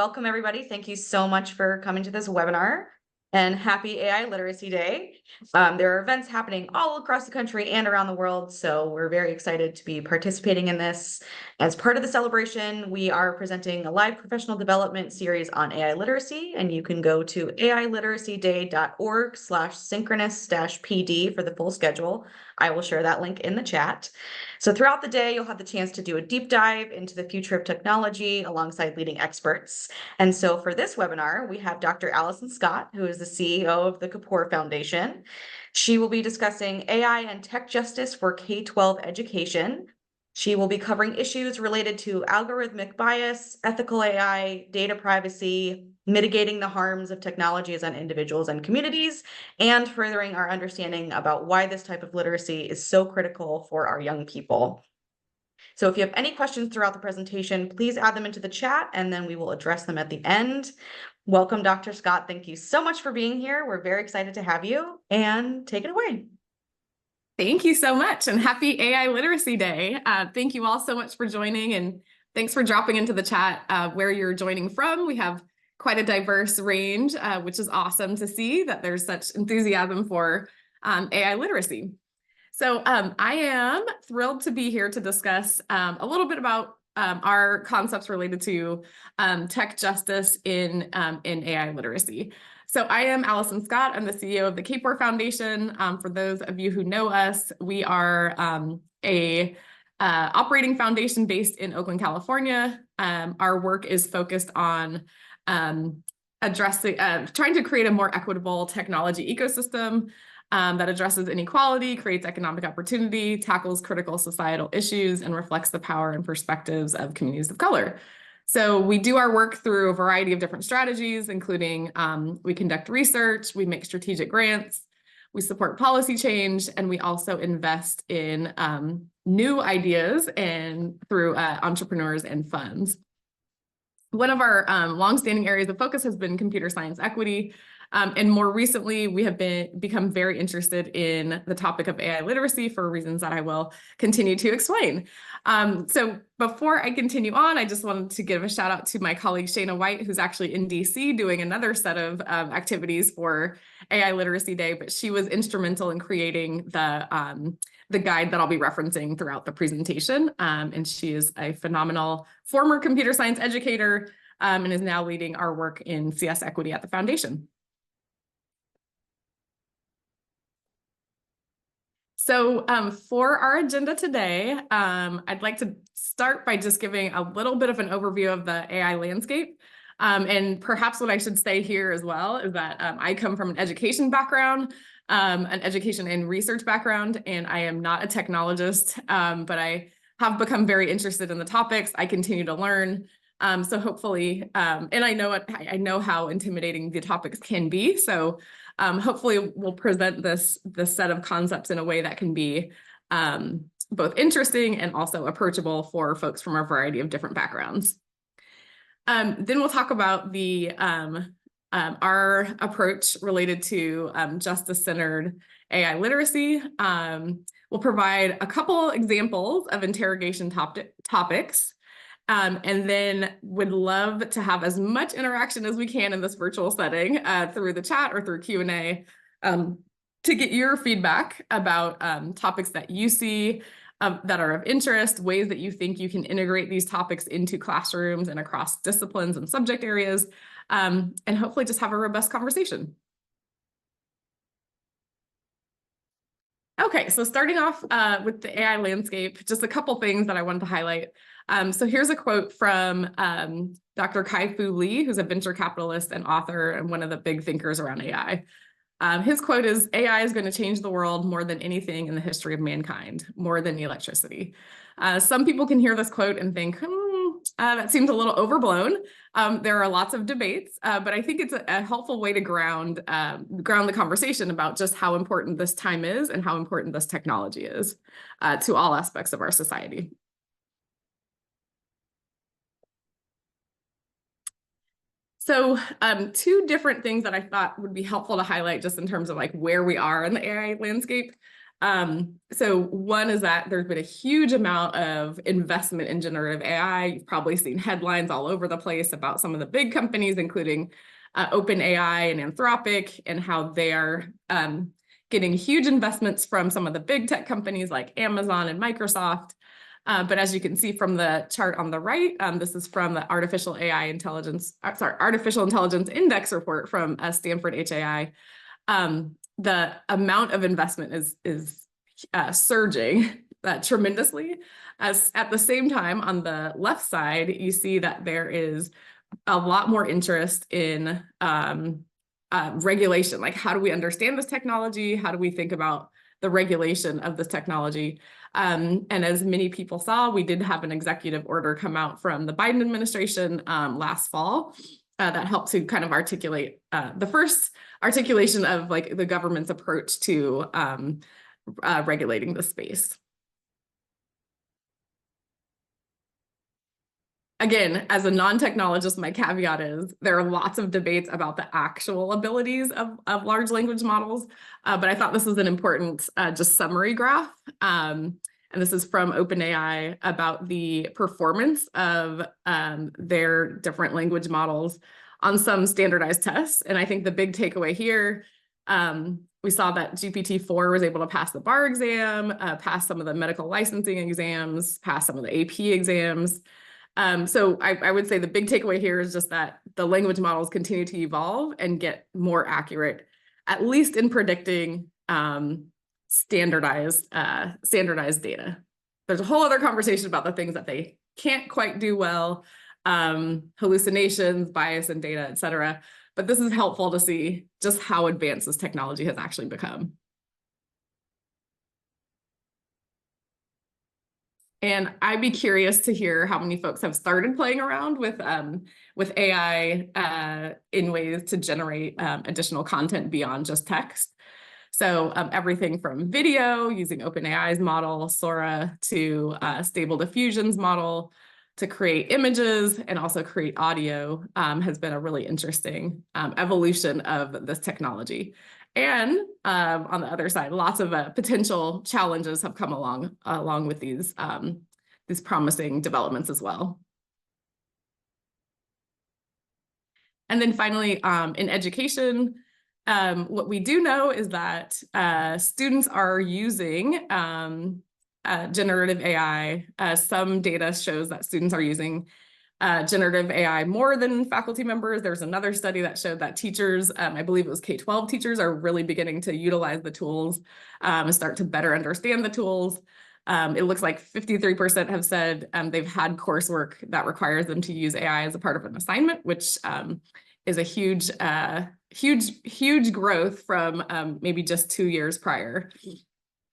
Welcome, everybody. Thank you so much for coming to this webinar, and happy AI Literacy Day. There are events happening all across the country and around the world, so we're very excited to be participating in this. As part of the celebration, we are presenting a live professional development series on AI literacy, and you can go to ailiteracyday.org/synchronous-pd for the full schedule. I will share that link in the chat. So throughout the day, you'll have the chance to do a deep dive into the future of technology alongside leading experts. And so for this webinar, we have Dr. Allison Scott, who is the CEO of the Kapor Foundation. She will be discussing AI and tech justice for K12 education. She will be covering issues related to algorithmic bias, ethical AI, data privacy, mitigating the harms of technologies on individuals and communities, and furthering our understanding about why this type of literacy is so critical for our young people. So if you have any questions throughout the presentation, please add them into the chat and then we will address them at the end. Welcome, Dr. Scott. Thank you so much for being here. We're very excited to have you, and take it away. Thank you so much, and happy AI Literacy Day. Thank you all so much for joining, and thanks for dropping into the chat where you're joining from. We have quite a diverse range, which is awesome to see that there's such enthusiasm for AI literacy. So I am thrilled to be here to discuss a little bit about our concepts related to tech justice in AI literacy. So I am Allison Scott. I'm the CEO of the Kapor Foundation. For those of you who know us, we are a operating foundation based in Oakland, California. Our work is focused on trying to create a more equitable technology ecosystem that addresses inequality, creates economic opportunity, tackles critical societal issues, and reflects the power and perspectives of communities of color. So we do our work through a variety of different strategies, including we conduct research, we make strategic grants, we support policy change, and we also invest in new ideas and through entrepreneurs and funds. One of our longstanding areas of focus has been computer science equity. And more recently, we have become very interested in the topic of AI literacy for reasons that I will continue to explain. So before I continue on, I just wanted to give a shout out to my colleague Shana White, who's actually in DC doing another set of activities for AI Literacy Day, but she was instrumental in creating the guide that I'll be referencing throughout the presentation. And she is a phenomenal former computer science educator and is now leading our work in CS equity at the foundation. So for our agenda today, I'd like to start by just giving a little bit of an overview of the AI landscape. And perhaps what I should say here as well is that I come from an education background, an education and research background, and I am not a technologist, but I have become very interested in the topics. I continue to learn. So hopefully, and I know how intimidating the topics can be. So hopefully we'll present this set of concepts in a way that can be both interesting and also approachable for folks from a variety of different backgrounds. Then we'll talk about our approach related to justice-centered AI literacy. We'll provide a couple examples of interrogation topics. And then would love to have as much interaction as we can in this virtual setting through the chat or through Q&A to get your feedback about topics that you see that are of interest, ways that you think you can integrate these topics into classrooms and across disciplines and subject areas, and hopefully just have a robust conversation. Okay, so starting off with the AI landscape, just a couple things that I wanted to highlight. So here's a quote from Dr. Kai-Fu Lee, who's a venture capitalist and author and one of the big thinkers around AI. His quote is, "AI is going to change the world more than anything in the history of mankind, more than electricity." Some people can hear this quote and think, that seems a little overblown. There are lots of debates, but I think it's a helpful way to ground the conversation about just how important this time is and how important this technology is to all aspects of our society. So two different things that I thought would be helpful to highlight just in terms of like where we are in the AI landscape. So one is that there's been a huge amount of investment in generative AI. You've probably seen headlines all over the place about some of the big companies, including OpenAI and Anthropic, and how they are getting huge investments from some of the big tech companies like Amazon and Microsoft. But as you can see from the chart on the right, this is from the Artificial Intelligence Index report from Stanford HAI. The amount of investment is surging tremendously. As at the same time, on the left side, you see that there is a lot more interest in regulation. Like, how do we understand this technology? How do we think about the regulation of this technology? And as many people saw, we did have an executive order come out from the Biden administration last fall that helped to kind of articulate the first articulation of like the government's approach to regulating the space. Again, as a non-technologist, my caveat is there are lots of debates about the actual abilities of large language models, but I thought this was an important just summary graph. And this is from OpenAI about the performance of their different language models on some standardized tests. And I think the big takeaway here, we saw that GPT-4 was able to pass the bar exam, pass some of the medical licensing exams, pass some of the AP exams. So I would say the big takeaway here is just that the language models continue to evolve and get more accurate, at least in predicting standardized data. There's a whole other conversation about the things that they can't quite do well, hallucinations, bias in data, et cetera. But this is helpful to see just how advanced this technology has actually become. And I'd be curious to hear how many folks have started playing around with AI in ways to generate additional content beyond just text. So everything from video using OpenAI's model, Sora, to Stable Diffusion's model, to create images and also create audio has been a really interesting evolution of this technology. And on the other side, lots of potential challenges have come along with these promising developments as well. And then finally, in education, what we do know is that students are using generative AI. Some data shows that students are using generative AI more than faculty members. There's another study that showed that teachers, I believe it was K12 teachers, are really beginning to utilize the tools and start to better understand the tools. It looks like 53% have said they've had coursework that requires them to use AI as a part of an assignment, which is a huge growth from maybe just 2 years prior.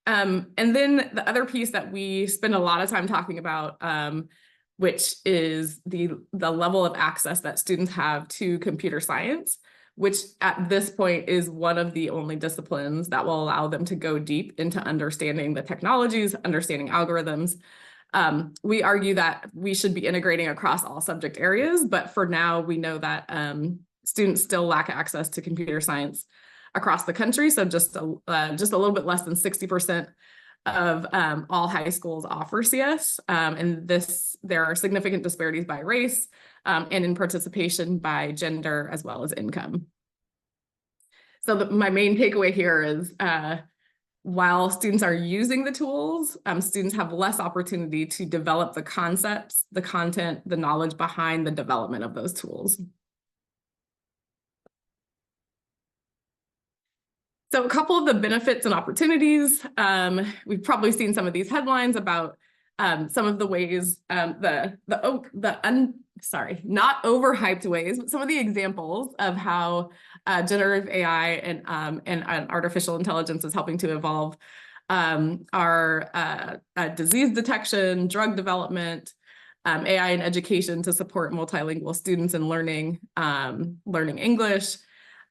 And then the other piece that we spend a lot of time talking about, which is the level of access that students have to computer science, which at this point is one of the only disciplines that will allow them to go deep into understanding the technologies, understanding algorithms. We argue that we should be integrating across all subject areas, but for now we know that students still lack access to computer science across the country. So just a little bit less than 60% of all high schools offer CS. And there are significant disparities by race and in participation by gender as well as income. So my main takeaway here is while students are using the tools, students have less opportunity to develop the concepts, the content, the knowledge behind the development of those tools. So a couple of the benefits and opportunities, we've probably seen some of these headlines about some of the ways, not overhyped ways, but some of the examples of how generative AI and artificial intelligence is helping to evolve our disease detection, drug development, AI in education to support multilingual students in learning English,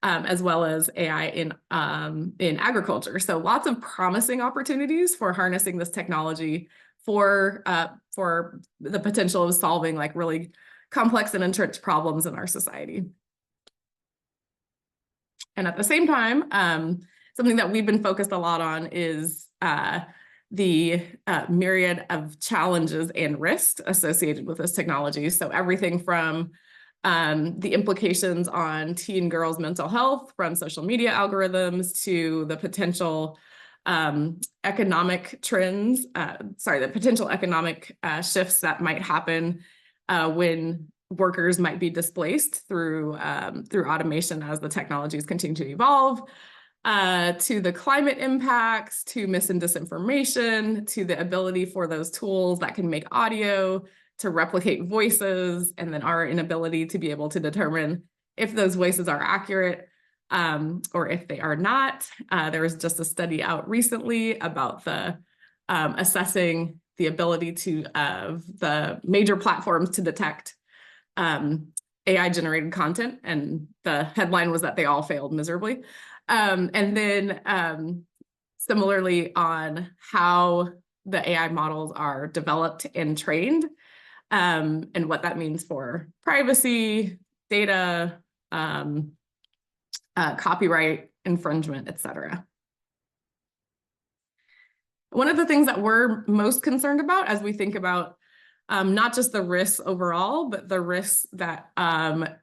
as well as AI in agriculture. So lots of promising opportunities for harnessing this technology for the potential of solving like really complex and entrenched problems in our society. And at the same time, something that we've been focused a lot on is the myriad of challenges and risks associated with this technology. So everything from the implications on teen girls' mental health from social media algorithms to the potential economic trends, the potential economic shifts that might happen when workers might be displaced through automation as the technologies continue to evolve, to the climate impacts, to mis and disinformation, to the ability for those tools that can make audio to replicate voices, and then our inability to be able to determine if those voices are accurate or if they are not. There was just a study out recently about the assessing the ability of the major platforms to detect AI-generated content, and the headline was that they all failed miserably. And then similarly on how the AI models are developed and trained, and what that means for privacy, data, copyright infringement, et cetera. One of the things that we're most concerned about as we think about not just the risks overall, but the risks that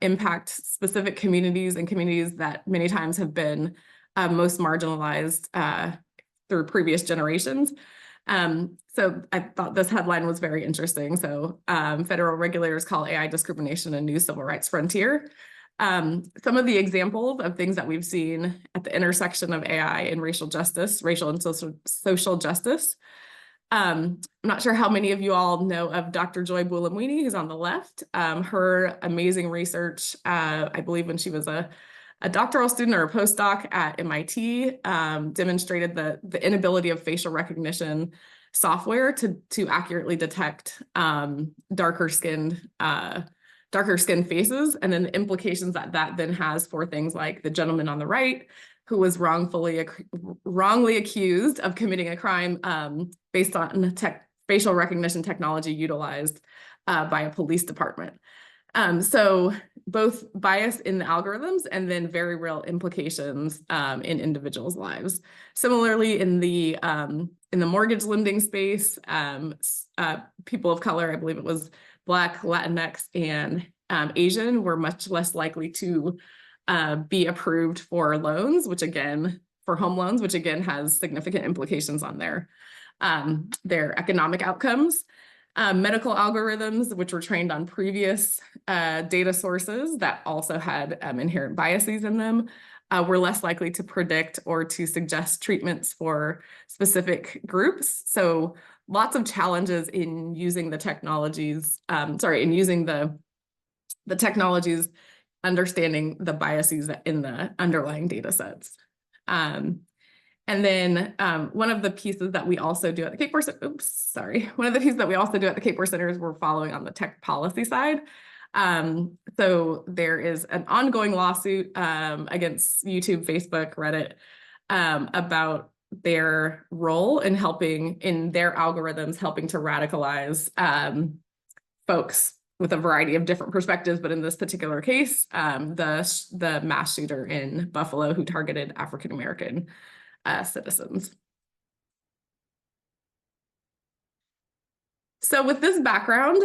impact specific communities and communities that many times have been most marginalized through previous generations. So I thought this headline was very interesting. So federal regulators call AI discrimination a new civil rights frontier. Some of the examples of things that we've seen at the intersection of AI and racial and social justice. I'm not sure how many of you all know of Dr. Joy Buolamwini, who's on the left. Her amazing research, I believe when she was a doctoral student or a postdoc at MIT, demonstrated the inability of facial recognition software to accurately detect darker skinned faces, and then the implications that then has for things like the gentleman on the right, who was wrongly accused of committing a crime based on facial recognition technology utilized by a police department. So both bias in the algorithms and then very real implications in individuals' lives. Similarly, in the mortgage lending space, people of color, I believe it was Black, Latinx, and Asian, were much less likely to be approved for loans, for home loans, which again has significant implications on their economic outcomes. Medical algorithms, which were trained on previous data sources that also had inherent biases in them, were less likely to predict or to suggest treatments for specific groups. So lots of challenges in using the technologies, the technologies, understanding the biases in the underlying data sets. And then one of the pieces that we also do at the Kapor Center is we're following on the tech policy side. So there is an ongoing lawsuit against YouTube, Facebook, Reddit about their role in their algorithms helping to radicalize folks with a variety of different perspectives, but in this particular case, the mass shooter in Buffalo who targeted African-American citizens. So with this background,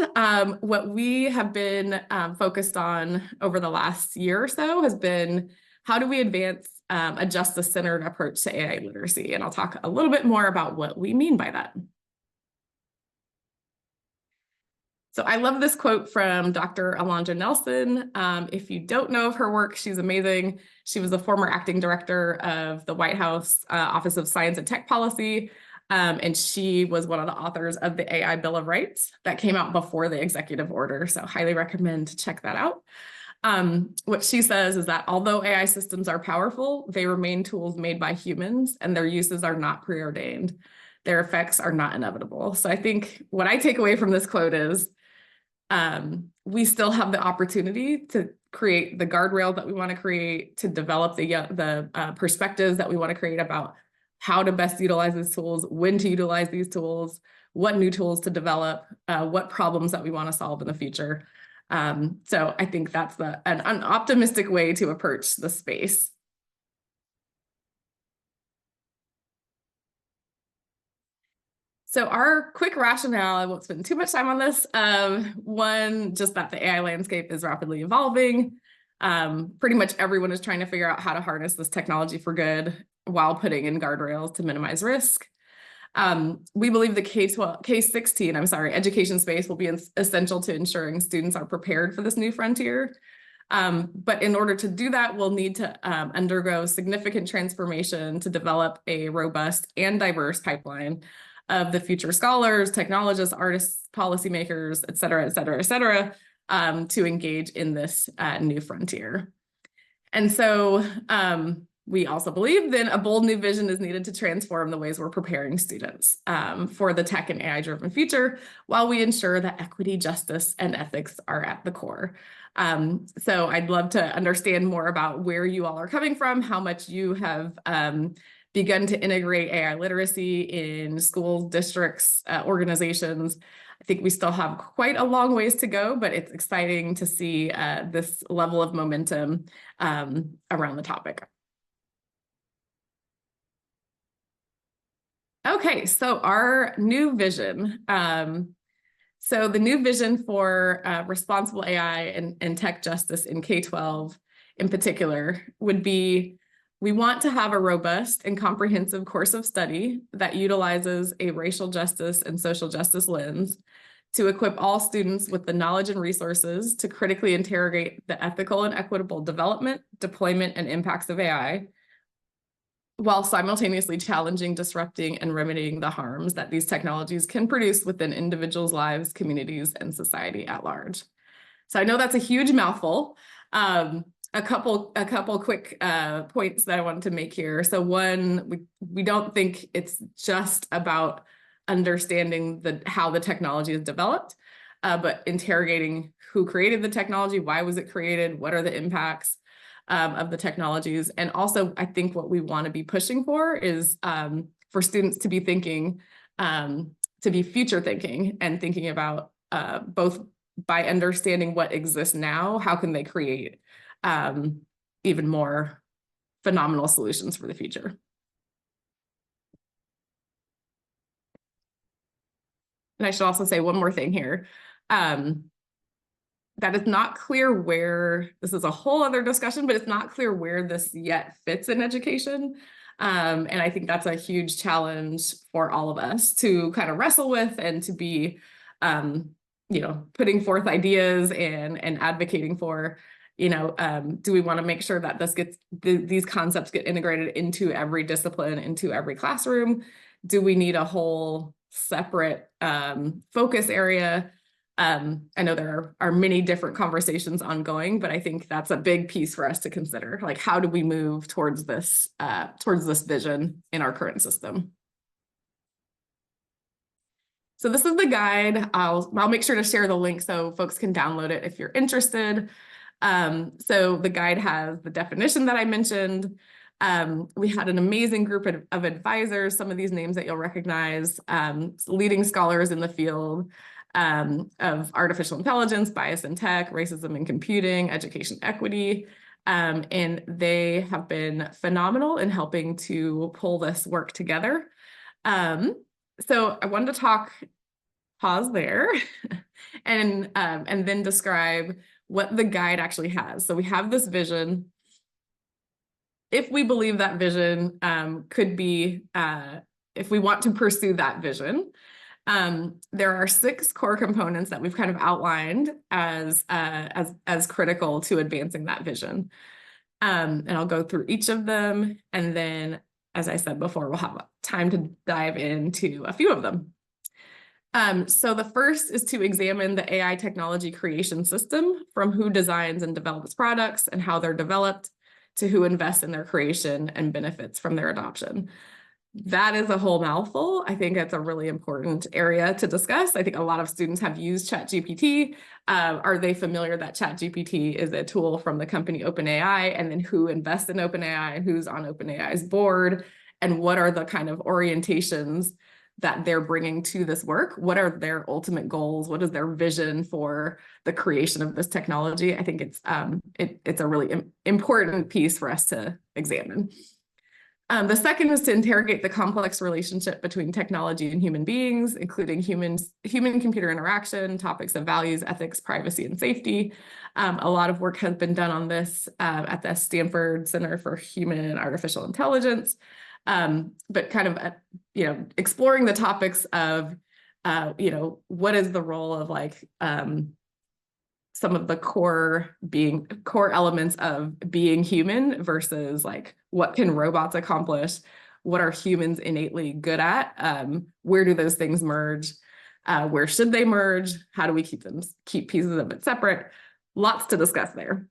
what we have been focused on over the last year or so has been, how do we advance a justice-centered approach to AI literacy? And I'll talk a little bit more about what we mean by that. So I love this quote from Dr. Alondra Nelson. If you don't know of her work, she's amazing. She was the former acting director of the White House Office of Science and Tech Policy, and she was one of the authors of the AI Bill of Rights that came out before the executive order. So highly recommend to check that out. What she says is that although AI systems are powerful, they remain tools made by humans, and their uses are not preordained. Their effects are not inevitable. So I think what I take away from this quote is, we still have the opportunity to create the guardrails that we want to create, to develop the perspectives that we want to create about how to best utilize these tools, when to utilize these tools, what new tools to develop, what problems that we want to solve in the future. So I think that's an optimistic way to approach the space. So our quick rationale, I won't spend too much time on this. One, just that the AI landscape is rapidly evolving. Pretty much everyone is trying to figure out how to harness this technology for good while putting in guardrails to minimize risk. We believe the K-16, education space will be essential to ensuring students are prepared for this new frontier. But in order to do that, we'll need to undergo significant transformation to develop a robust and diverse pipeline of the future scholars, technologists, artists, policymakers, et cetera, to engage in this new frontier. And so we also believe then a bold new vision is needed to transform the ways we're preparing students for the tech and AI-driven future, while we ensure that equity, justice, and ethics are at the core. So I'd love to understand more about where you all are coming from, how much you have begun to integrate AI literacy in schools, districts, organizations. I think we still have quite a long ways to go, but it's exciting to see this level of momentum around the topic. Okay, so our new vision. So the new vision for responsible AI and tech justice in K-12 in particular would be, we want to have a robust and comprehensive course of study that utilizes a racial justice and social justice lens to equip all students with the knowledge and resources to critically interrogate the ethical and equitable development, deployment, and impacts of AI, while simultaneously challenging, disrupting, and remedying the harms that these technologies can produce within individuals' lives, communities, and society at large. So I know that's a huge mouthful. A couple quick points that I wanted to make here. So one, we don't think it's just about understanding how the technology is developed, but interrogating who created the technology, why was it created, what are the impacts of the technologies. And also, I think what we want to be pushing for is for students to be thinking, to be future thinking and thinking about both by understanding what exists now, how can they create even more phenomenal solutions for the future. And I should also say one more thing here. That it's not clear where, this is a whole other discussion, but it's not clear where this yet fits in education. And I think that's a huge challenge for all of us to kind of wrestle with and to be, putting forth ideas and advocating for, do we want to make sure that these concepts get integrated into every discipline, into every classroom? Do we need a whole separate focus area? I know there are many different conversations ongoing, but I think that's a big piece for us to consider. Like, how do we move towards this vision in our current system? So this is the guide. I'll make sure to share the link so folks can download it if you're interested. So the guide has the definition that I mentioned. We had an amazing group of advisors, some of these names that you'll recognize, leading scholars in the field of artificial intelligence, bias in tech, racism in computing, education equity. And they have been phenomenal in helping to pull this work together. So I wanted to pause there and then describe what the guide actually has. So we have this vision. If we believe that vision could be, if we want to pursue that vision, there are 6 core components that we've kind of outlined as critical to advancing that vision. And I'll go through each of them. And then, as I said before, we'll have time to dive into a few of them. So the first is to examine the AI technology creation system, from who designs and develops products and how they're developed to who invests in their creation and benefits from their adoption. That is a whole mouthful. I think that's a really important area to discuss. I think a lot of students have used ChatGPT. Are they familiar that ChatGPT is a tool from the company OpenAI, and then who invests in OpenAI and who's on OpenAI's board, and what are the kind of orientations that they're bringing to this work? What are their ultimate goals? What is their vision for the creation of this technology? I think it's a really important piece for us to examine. The second is to interrogate the complex relationship between technology and human beings, including human-computer interaction, topics of values, ethics, privacy, and safety. A lot of work has been done on this at the Stanford Center for Human and Artificial Intelligence, but kind of, exploring the topics of, what is the role of some of the core elements of being human versus like what can robots accomplish, what are humans innately good at, where do those things merge, where should they merge, how do we keep pieces of it separate? Lots to discuss there.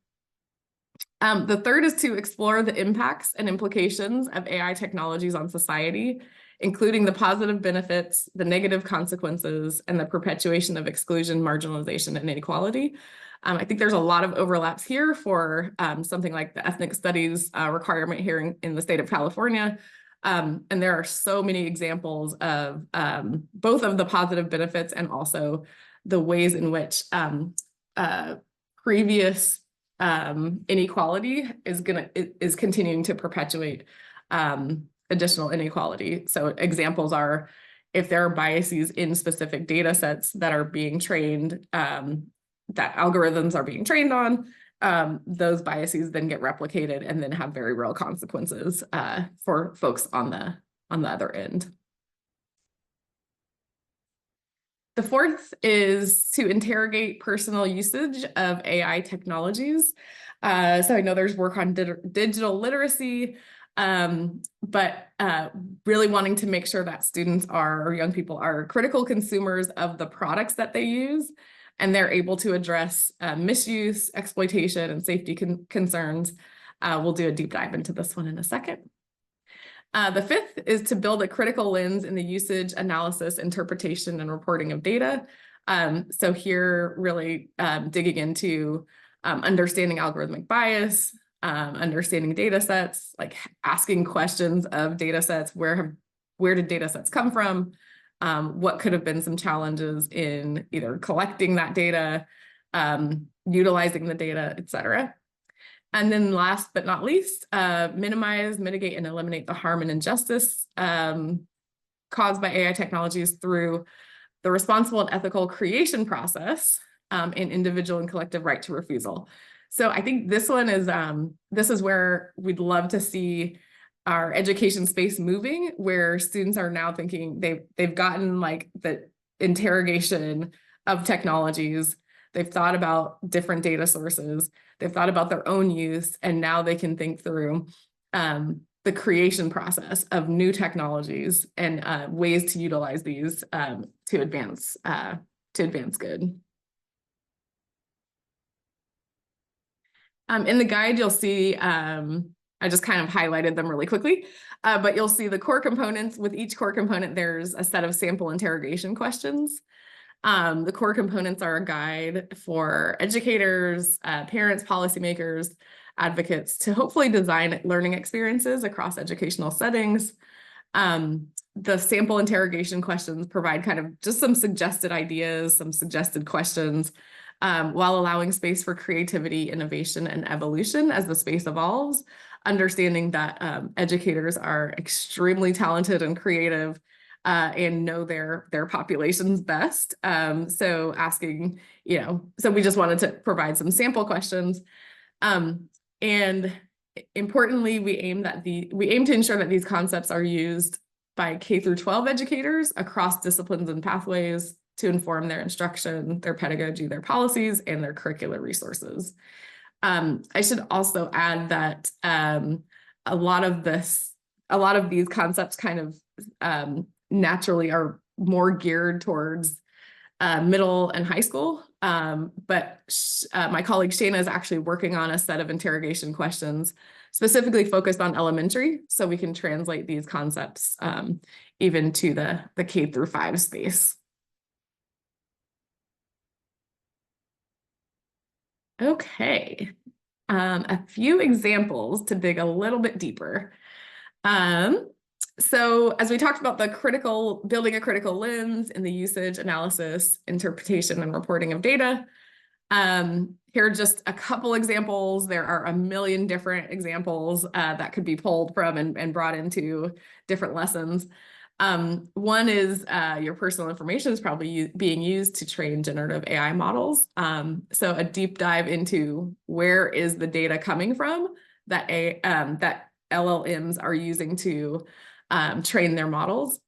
The third is to explore the impacts and implications of AI technologies on society, including the positive benefits, the negative consequences, and the perpetuation of exclusion, marginalization, and inequality. I think there's a lot of overlaps here for something like the ethnic studies requirement here in the state of California. And there are so many examples of both of the positive benefits and also the ways in which previous inequality is continuing to perpetuate additional inequality. So examples are if there are biases in specific data sets that are being trained, that algorithms are being trained on, those biases then get replicated and then have very real consequences for folks on the other end. The fourth is to interrogate personal usage of AI technologies. So I know there's work on digital literacy, but really wanting to make sure that students or young people are critical consumers of the products that they use, and they're able to address misuse, exploitation, and safety concerns. We'll do a deep dive into this one in a second. The fifth is to build a critical lens in the usage, analysis, interpretation, and reporting of data. So here, really digging into understanding algorithmic bias, understanding data sets, like asking questions of data sets, where did data sets come from? What could have been some challenges in either collecting that data, utilizing the data, et cetera. And then last but not least, minimize, mitigate, and eliminate the harm and injustice caused by AI technologies through the responsible and ethical creation process and individual and collective right to refusal. So I think this one is, this is where we'd love to see our education space moving, where students are now thinking they've gotten like the interrogation of technologies. They've thought about different data sources. They've thought about their own use, and now they can think through the creation process of new technologies and ways to utilize these to advance good. In the guide, you'll see, I just kind of highlighted them really quickly, but you'll see the core components. With each core component, there's a set of sample interrogation questions. The core components are a guide for educators, parents, policymakers, advocates to hopefully design learning experiences across educational settings. The sample interrogation questions provide kind of just some suggested ideas, some suggested questions, while allowing space for creativity, innovation, and evolution as the space evolves, understanding that educators are extremely talented and creative and know their populations best. So asking, so we just wanted to provide some sample questions. And importantly, we aim to ensure that these concepts are used by K-12 educators across disciplines and pathways to inform their instruction, their pedagogy, their policies, and their curricular resources. I should also add that a lot of these concepts kind of naturally are more geared towards middle and high school. But my colleague Shana is actually working on a set of interrogation questions specifically focused on elementary, so we can translate these concepts even to the K-5 space. Okay, a few examples to dig a little bit deeper. So as we talked about building a critical lens in the usage, analysis, interpretation, and reporting of data, Here are just a couple examples. There are a million different examples that could be pulled from and brought into different lessons. One is your personal information is probably being used to train generative AI models. So a deep dive into where is the data coming from that that LLMs are using to train their models.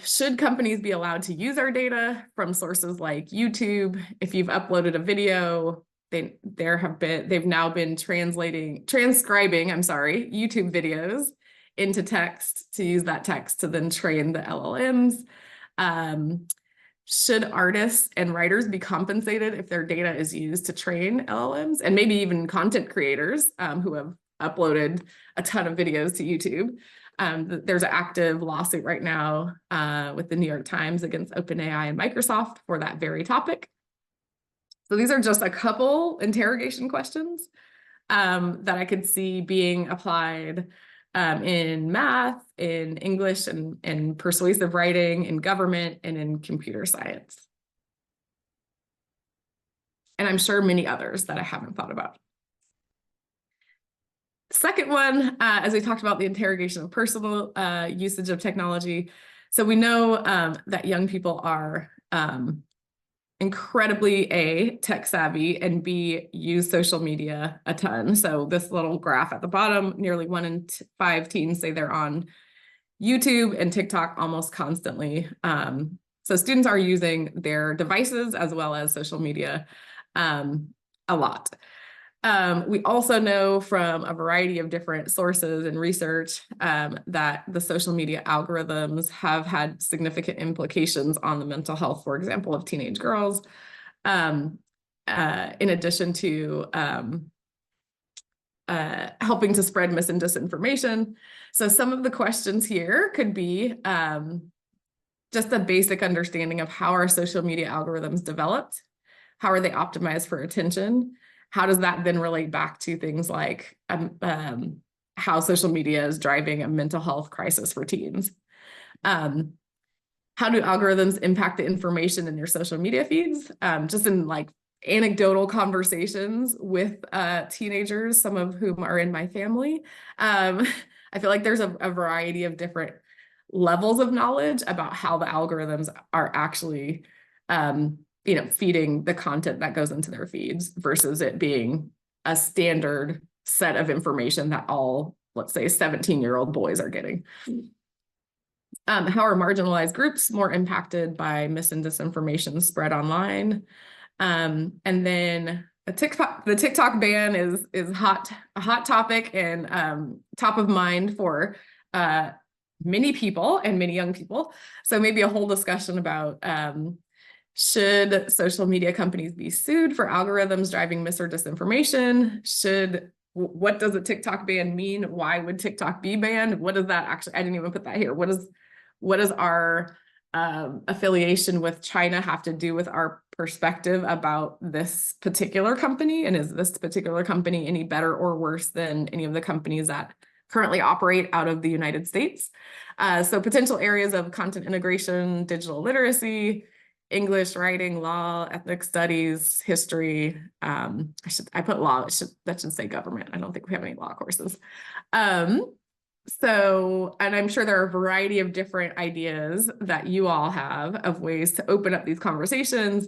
Should companies be allowed to use our data from sources like YouTube? If you've uploaded a video, they've now been transcribing, I'm sorry, YouTube videos into text to use that text to then train the LLMs. Should artists and writers be compensated if their data is used to train LLMs? And maybe even content creators who have uploaded a ton of videos to YouTube. There's an active lawsuit right now with the New York Times against OpenAI and Microsoft for that very topic. So these are just a couple interrogation questions that I could see being applied in math, in English, and in persuasive writing, in government, and in computer science. And I'm sure many others that I haven't thought about. Second one, as we talked about the interrogation of personal usage of technology. So we know that young people are incredibly A, tech savvy, and B, use social media a ton. So this little graph at the bottom, nearly 1 in 5 teens say they're on YouTube and TikTok almost constantly. So students are using their devices as well as social media a lot. We also know from a variety of different sources and research that the social media algorithms have had significant implications on the mental health, for example, of teenage girls, in addition to helping to spread mis and disinformation. So some of the questions here could be just a basic understanding of how our social media algorithms developed, how are they optimized for attention, how does that then relate back to things like how social media is driving a mental health crisis for teens? How do algorithms impact the information in your social media feeds? Just in like anecdotal conversations with teenagers, some of whom are in my family. I feel like there's a variety of different levels of knowledge about how the algorithms are actually feeding the content that goes into their feeds versus it being a standard set of information that all, let's say, 17-year-old boys are getting. How are marginalized groups more impacted by mis and disinformation spread online? And then the TikTok ban is a hot topic and top of mind for many people and many young people. So maybe a whole discussion about should social media companies be sued for algorithms driving mis or disinformation? What does a TikTok ban mean? Why would TikTok be banned? What does that actually, I didn't even put that here. What does our affiliation with China have to do with our perspective about this particular company? And is this particular company any better or worse than any of the companies that currently operate out of the United States? So potential areas of content integration, digital literacy, English, writing, law, ethnic studies, history. I put law, that should say government. I don't think we have any law courses. So, and I'm sure there are a variety of different ideas that you all have of ways to open up these conversations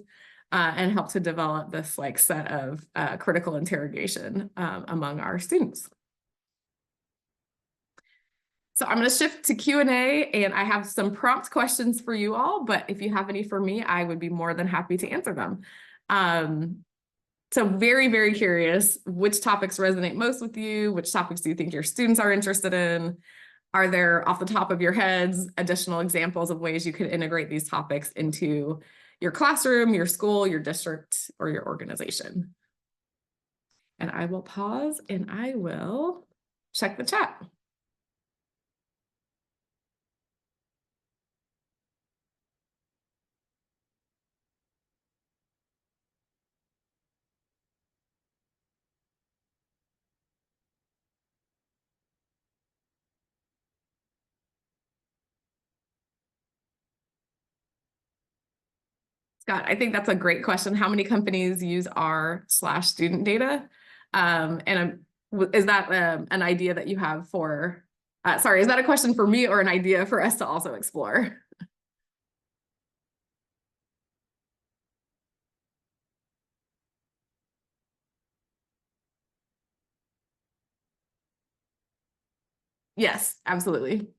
and help to develop this like set of critical interrogation among our students. So I'm going to shift to Q&A, and I have some prompt questions for you all, but if you have any for me, I would be more than happy to answer them. So very, very curious, which topics resonate most with you? Which topics do you think your students are interested in? Are there, off the top of your heads, additional examples of ways you could integrate these topics into your classroom, your school, your district, or your organization? And I will pause and I will check the chat. Scott, I think that's a great question. How many companies use r/student data? Is that an idea that you have for, sorry, is that a question for me or an idea for us to also explore? Yes, absolutely.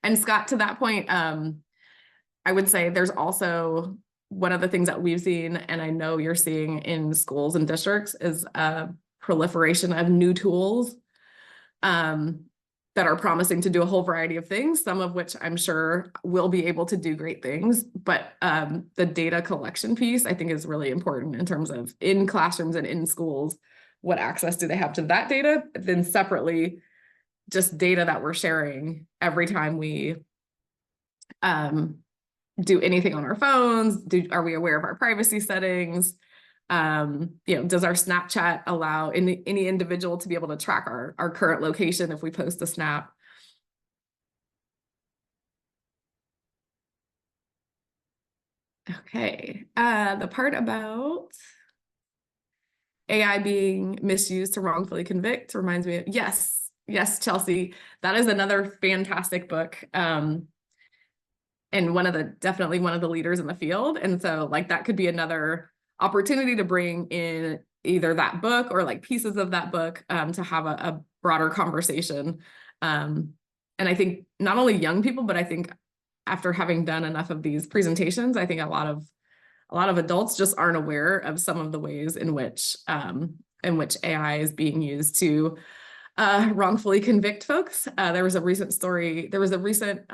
And Scott, to that point, I would say there's also one of the things that we've seen, and I know you're seeing in schools and districts, is a proliferation of new tools that are promising to do a whole variety of things, some of which I'm sure will be able to do great things. But the data collection piece, I think, is really important in terms of in classrooms and in schools, what access do they have to that data? Then separately, just data that we're sharing every time we do anything on our phones. Are we aware of our privacy settings? Does our Snapchat allow any individual to be able to track our current location if we post a snap? Okay, the part about AI being misused to wrongfully convict reminds me of, yes, Chelsea, that is another fantastic book. And definitely one of the leaders in the field. And so like that could be another opportunity to bring in either that book or like pieces of that book to have a broader conversation. And I think not only young people, but I think after having done enough of these presentations, I think a lot of adults just aren't aware of some of the ways in which AI is being used to wrongfully convict folks. There was a recent story. There was a recent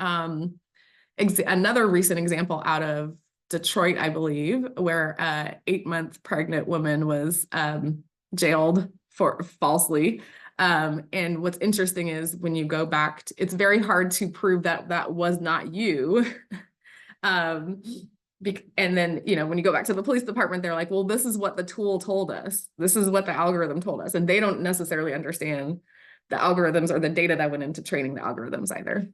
another recent example out of Detroit, I believe, where an 8-month pregnant woman was jailed for falsely. And what's interesting is when you go back, it's very hard to prove that that was not you. And then, when you go back to the police department, they're like, well, this is what the tool told us. This is what the algorithm told us. And they don't necessarily understand the algorithms or the data that went into training the algorithms either.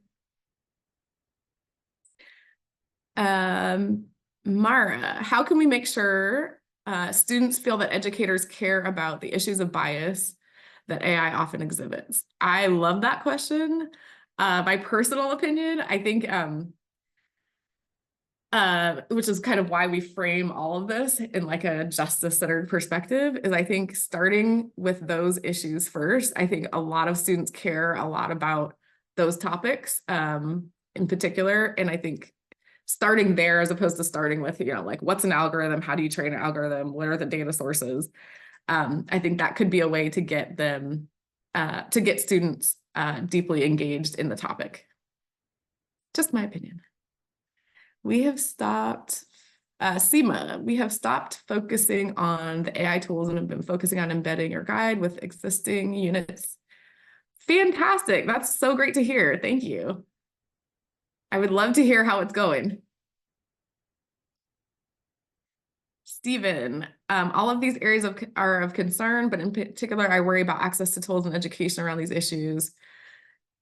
Mara, how can we make sure students feel that educators care about the issues of bias that AI often exhibits? I love that question. My personal opinion, I think, which is kind of why we frame all of this in like a justice-centered perspective, is I think starting with those issues first. I think a lot of students care a lot about those topics in particular. And I think starting there as opposed to starting with, like what's an algorithm? How do you train an algorithm? What are the data sources? I think that could be a way to get them, to get students deeply engaged in the topic. Just my opinion. We have stopped, Seema, we have stopped focusing on the AI tools and have been focusing on embedding your guide with existing units. Fantastic. That's so great to hear. Thank you. I would love to hear how it's going. Stephen, all of these areas are of concern, but in particular, I worry about access to tools and education around these issues.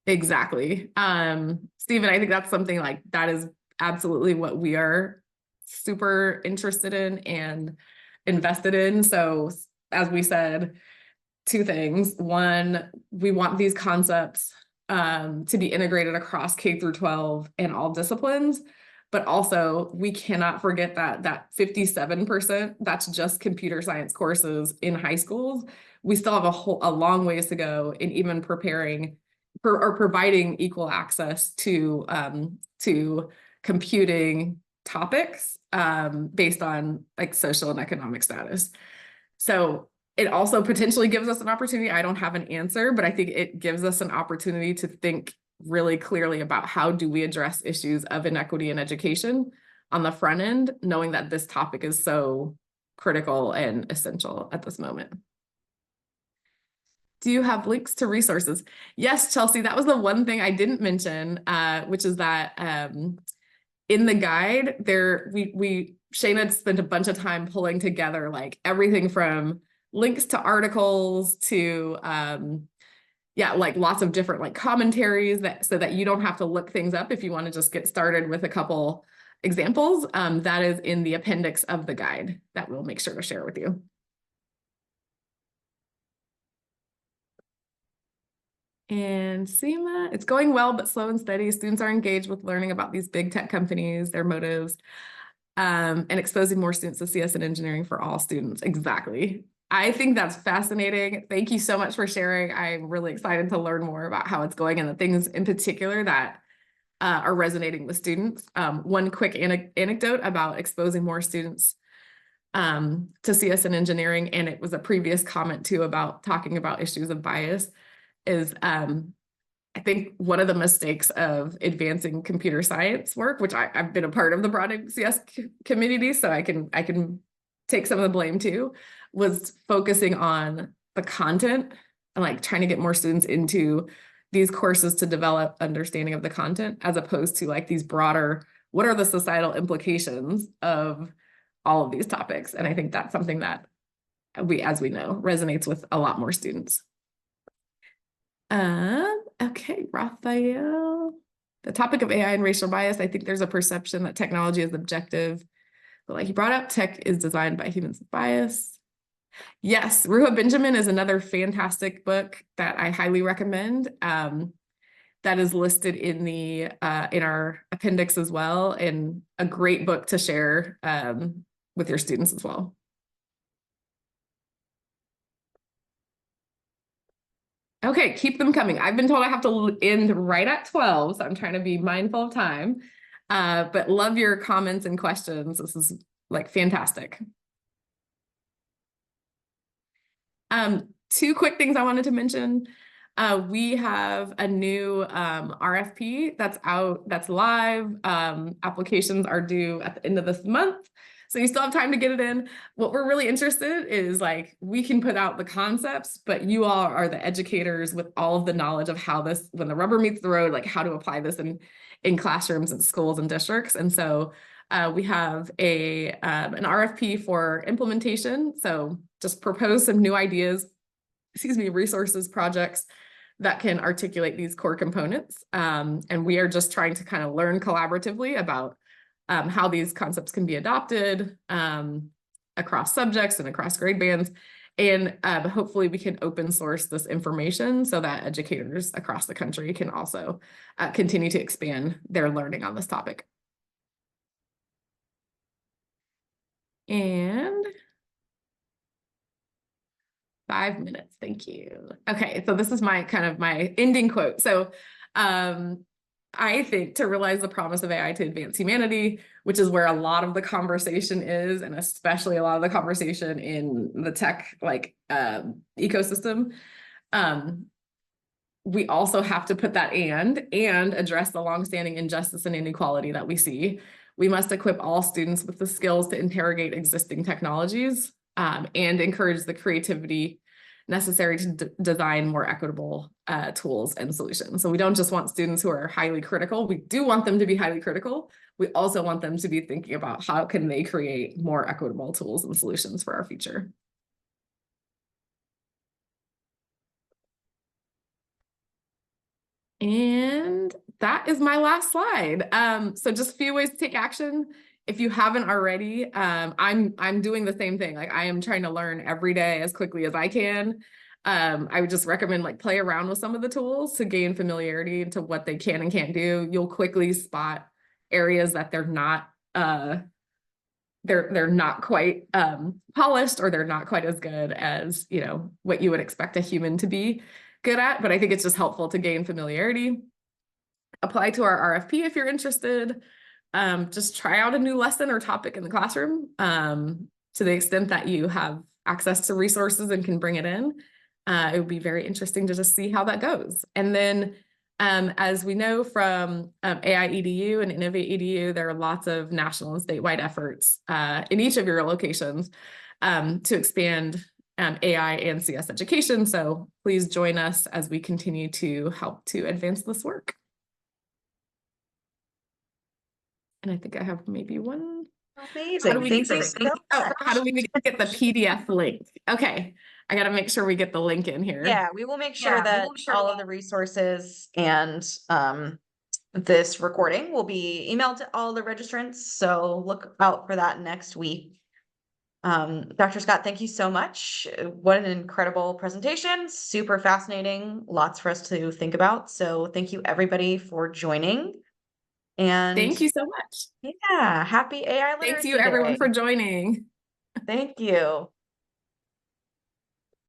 Exactly. Stephen, I think that's something like that is absolutely what we are super interested in and invested in. So as we said, 2 things. One, we want these concepts to be integrated across K-12 and all disciplines, but also we cannot forget that 57%, that's just computer science courses in high schools. We still have a long ways to go in even preparing or providing equal access to computing topics based on like social and economic status. So it also potentially gives us an opportunity. I don't have an answer, but I think it gives us an opportunity to think really clearly about how do we address issues of inequity in education on the front end, knowing that this topic is so critical and essential at this moment. Do you have links to resources? Yes, Chelsea, that was the one thing I didn't mention, which is that in the guide there, Shayna spent a bunch of time pulling together like everything from links to articles to like lots of different like commentaries so that you don't have to look things up if you want to just get started with a couple examples, that is in the appendix of the guide that we'll make sure to share with you. And SEMA, it's going well, but slow and steady. Students are engaged with learning about these big tech companies, their motives, and exposing more students to CS and engineering for all students. Exactly. I think that's fascinating. Thank you so much for sharing. I'm really excited to learn more about how it's going and the things in particular that are resonating with students. One quick anecdote about exposing more students to CS and engineering, and it was a previous comment too about talking about issues of bias, is I think one of the mistakes of advancing computer science work, which I've been a part of the broadening CS community, so I can take some of the blame too, was focusing on the content and like trying to get more students into these courses to develop understanding of the content, as opposed to like these broader, what are the societal implications of all of these topics? And I think that's something that as we know, resonates with a lot more students. Okay, Raphael. The topic of AI and racial bias, I think there's a perception that technology is objective, but like you brought up, tech is designed by humans with bias. Yes, Ruha Benjamin is another fantastic book that I highly recommend. That is listed in the in our appendix as well, and a great book to share with your students as well. Okay, keep them coming. I've been told I have to end right at 12, so I'm trying to be mindful of time. But love your comments and questions. This is like fantastic. Two quick things I wanted to mention. We have a new RFP that's out, that's live. Applications are due at the end of this month, so you still have time to get it in. What we're really interested in is like, we can put out the concepts, but you all are the educators with all of the knowledge of how this, when the rubber meets the road, like how to apply this in classrooms and schools and districts. And so we have an RFP for implementation. So just propose some new ideas, resources, projects that can articulate these core components. And we are just trying to kind of learn collaboratively about how these concepts can be adopted across subjects and across grade bands. And hopefully we can open source this information so that educators across the country can also continue to expand their learning on this topic. And 5 minutes, thank you. Okay, so this is my kind of my ending quote. So I think to realize the promise of AI to advance humanity, which is where a lot of the conversation is, and especially a lot of the conversation in the tech ecosystem, we also have to put that and address the longstanding injustice and inequality that we see. We must equip all students with the skills to interrogate existing technologies and encourage the creativity necessary to design more equitable tools and solutions. So we don't just want students who are highly critical. We do want them to be highly critical. We also want them to be thinking about how can they create more equitable tools and solutions for our future. And that is my last slide. So just a few ways to take action. If you haven't already, I'm doing the same thing. Like I am trying to learn every day as quickly as I can. I would just recommend like play around with some of the tools to gain familiarity into what they can and can't do. You'll quickly spot areas that they're not quite polished, or they're not quite as good as, you know, what you would expect a human to be good at. But I think it's just helpful to gain familiarity. Apply to our RFP if you're interested. Just try out a new lesson or topic in the classroom to the extent that you have access to resources and can bring it in. It would be very interesting to just see how that goes. And then as we know from AI EDU and Innovate EDU, there are lots of national and statewide efforts in each of your locations to expand AI and CS education. So please join us as we continue to help to advance this work. And I think I have maybe one. Amazing. Thank you so much. How do we get the PDF link? Okay, I got to make sure we get the link in here. Yeah, we will make sure that all of the resources and this recording will be emailed to all the registrants, so look out for that next week. Dr. Scott, thank you so much. What an incredible presentation, super fascinating, lots for us to think about. So thank you everybody for joining. And Thank you so much. yeah, happy AI Thanks Literacy you everyone Day. for joining. Thank you.